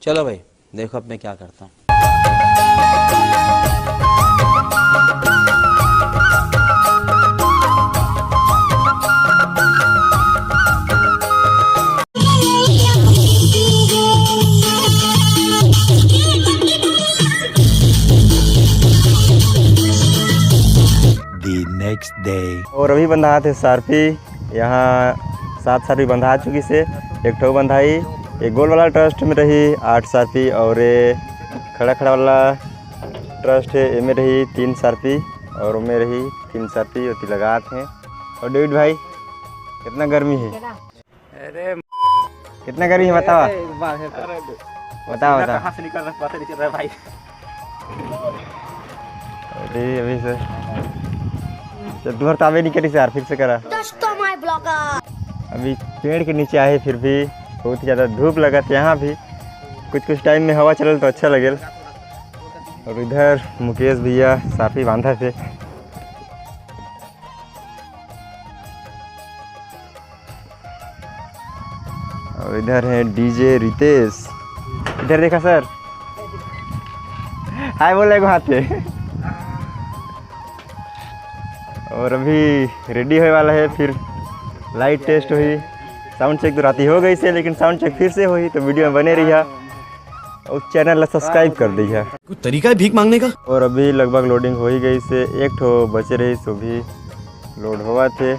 चलो भाई देखो अब मैं क्या करता हूँ। नेक्स्ट डे और अभी बंधा थे सारपी, यहाँ 7 सारपी बंधा चुकी से, एक ठो बंधाई एक गोल वाला ट्रस्ट में रही 8 सारपी और ये खड़ा खड़ा वाला ट्रस्ट है इनमें रही 3 सारपी और उनमें रही 3 सारपी और लगा थे। और डेविड भाई कितना गर्मी है? अरे कितना गर्मी है बताओ बताओ बताओ। कहाँ से निकल रहा पता नहीं चल रहा भाई। अरे अभी सर तुम्हारे ताबे नहीं करी यार, फिर से करा। अभी पेड़ के नीचे आए फिर भी बहुत ही ज़्यादा धूप लगा था। यहाँ भी कुछ टाइम में हवा चलल तो अच्छा लगे। और इधर मुकेश भैया सारपी बांधा थे। और इधर है डीजे रितेश। इधर देखा सर, हाय बोले को हाथ पे। और अभी रेडी होने वाला है, फिर लाइट टेस्ट हुई, साउंड चेक तो राती हो गई से, लेकिन साउंड चेक फिर से हुई। तो वीडियो में बने रहिए और चैनल ला सब्सक्राइब कर दीजिए। कोई तरीका है भीख मांगने का? और अभी लगभग लोडिंग हो ही गई से, एक ठो बचे रही सो भी लोड हुआ थे।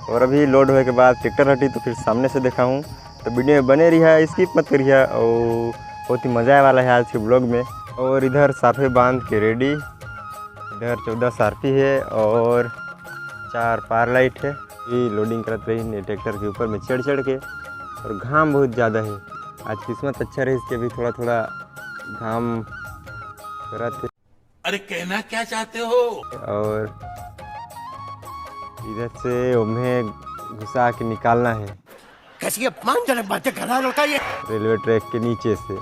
और अभी लोड होने के बाद ट्रैक्टर हटी तो फिर सामने से देखा हूँ। तो वीडियो में बने रहिए, स्किप मत करिए और बहुत ही मज़ा वाला है आज के ब्लॉग में। और इधर सारपी बांध के रेडी, इधर 14 सारपी है और 4 पार लाइट है। ये लोडिंग करते रही ट्रैक्टर के ऊपर में चढ़ के। और घाम बहुत ज़्यादा है आज, किस्मत अच्छा रही इसके भी थोड़ा थोड़ा घाम करते। अरे कहना क्या चाहते हो? और इधर से उन्हें घुसा के निकालना है। कैसी अपमानजनक बातें कर रहा है ये? रेलवे ट्रैक के नीचे से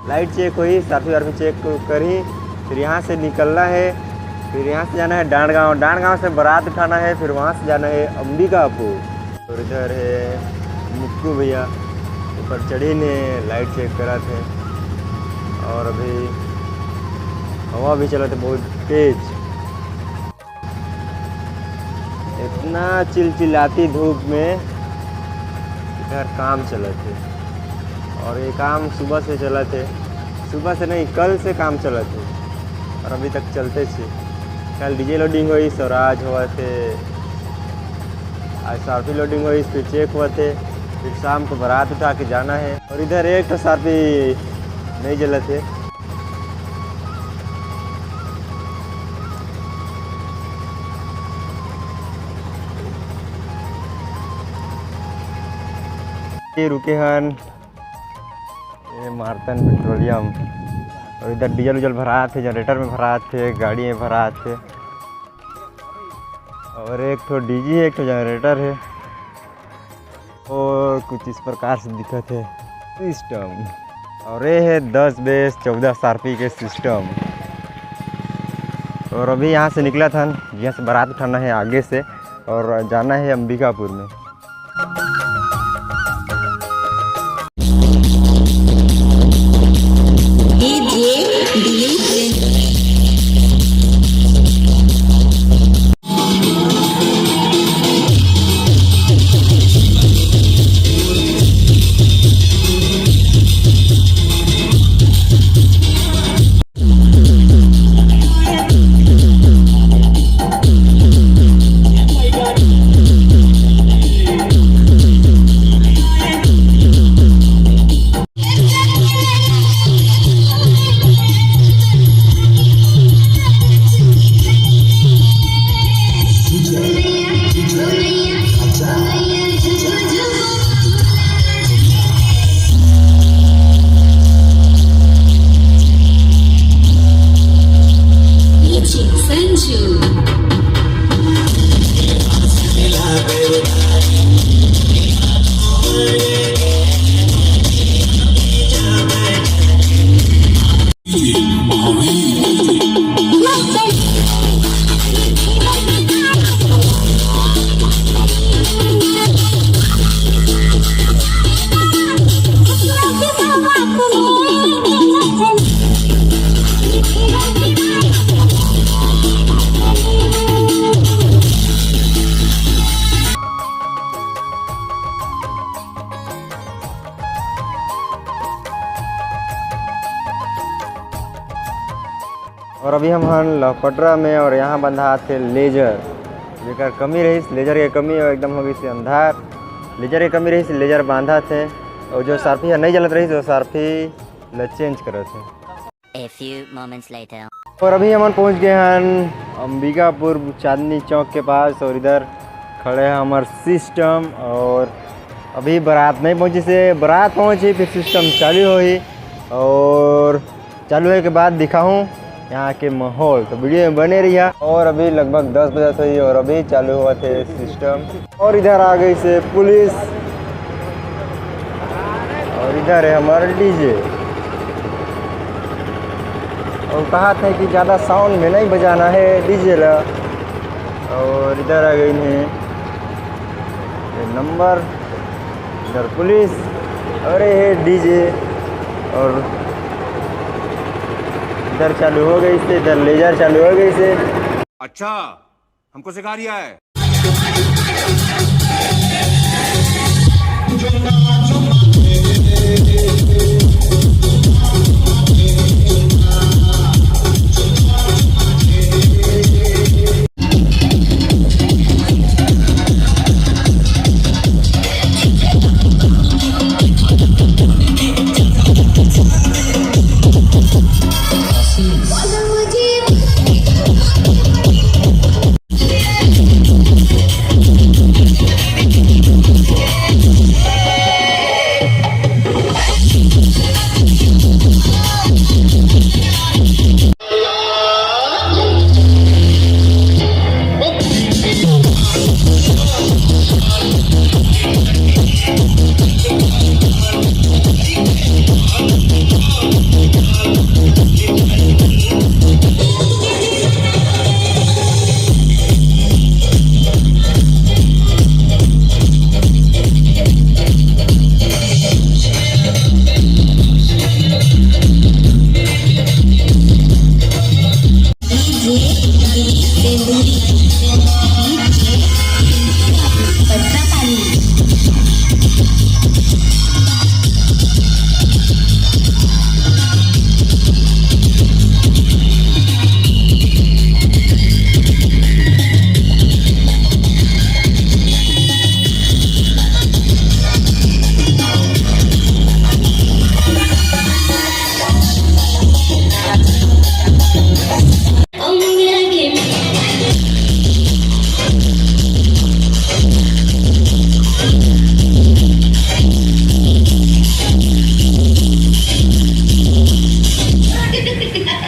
लाइट चेक हुई, सारपी वारपी चेक करी, फिर यहाँ से निकलना है। फिर यहाँ से जाना है डांडगांव से बारात उठाना है, फिर वहाँ से जाना है अंबिकापुर। और इधर है मुक्कू भैया ऊपर चढ़ी ने लाइट चेक करा थे। और अभी हवा भी चला था बहुत तेज, इतना चिलचिलाती धूप में इधर काम चला थे। और ये काम सुबह से चला थे, सुबह से नहीं कल से काम चला थे और अभी तक चलते थे। कल डीजे लोडिंग हुई, स्वराज हुआ थे, आज सारपी लोडिंग हुई, फिर चेक हुआ थे, फिर शाम को बारात उठा के जाना है। और इधर एक तो सारपी नहीं जला थे। ये रुके हन ये मार्तन पेट्रोलियम और इधर डीजल उजल भरा थे, जनरेटर में भरा थे, गाड़ी में भरा थे और एक तो डीजी है, एक तो जनरेटर है और कुछ इस प्रकार से दिखत है सिस्टम। और ये है 10 बेस 14 सार्पी के सिस्टम। और अभी यहाँ से निकला था, यहाँ से बारात उठाना है आगे से और जाना है अंबिकापुर में। और अभी हम हन लखपटरा में और यहाँ बंधा थे लेजर जेकर कमी रही, लेजर के कमी एकदम हो गई से अंधार, लेजर के कमी रही से लेजर बांधा थे और जो सार्फी नहीं जलत रही तो सार्फी ल चेंज करे थे। A few moments later. और अभी हम पहुँच गए हैं अंबिकापुर चांदनी चौक के पास और इधर खड़े हैं हमारे सिस्टम। और अभी बारात नहीं पहुँची से बारात पहुँची फिर सिस्टम चालू हुई और चालू होने के बाद दिखाऊँ यहाँ के माहौल, तो वीडियो में बने रहिए। और अभी लगभग 10 बजे हुई और अभी चालू हुआ थे सिस्टम। और इधर आ गई से पुलिस और इधर है हमारा डीजे। और कहा था कि ज़्यादा साउंड में नहीं बजाना है डीजे ला। और इधर आ गई है नंबर, इधर पुलिस और ये है डीजे। और इधर चालू हो गई से, इधर लेजर चालू हो गई से। अच्छा हमको सिखा रिया है।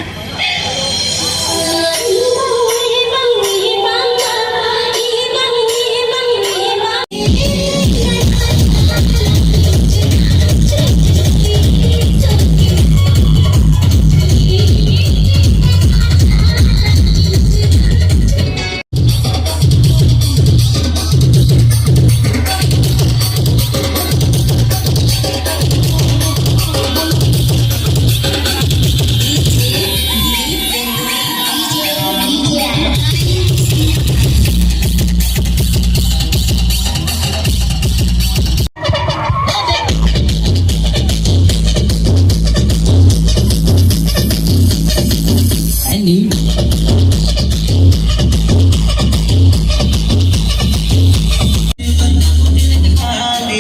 Hãy subscribe cho kênh Ghiền Mì Gõ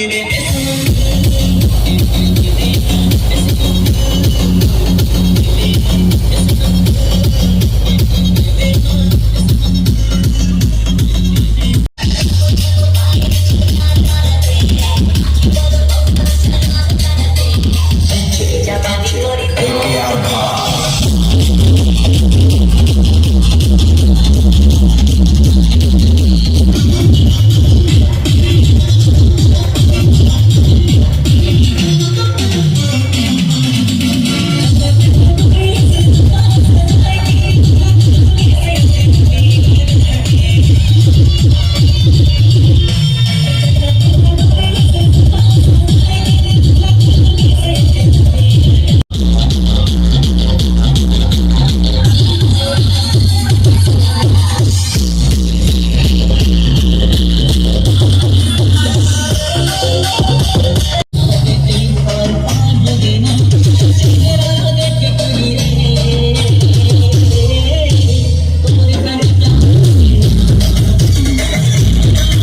để không bỏ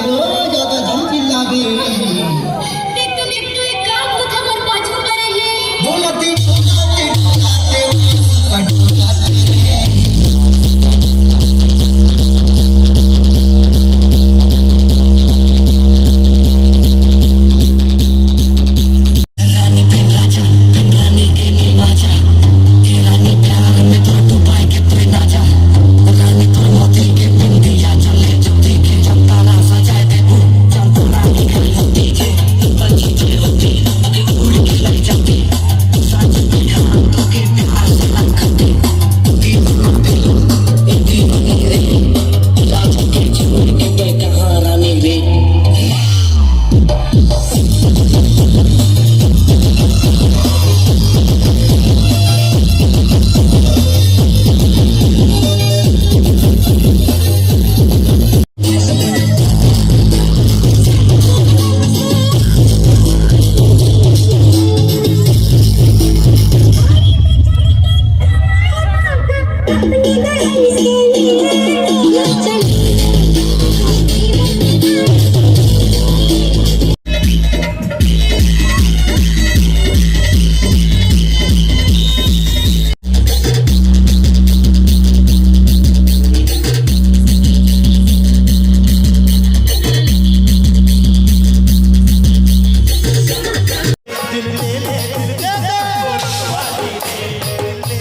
lỡ những video hấp dẫn.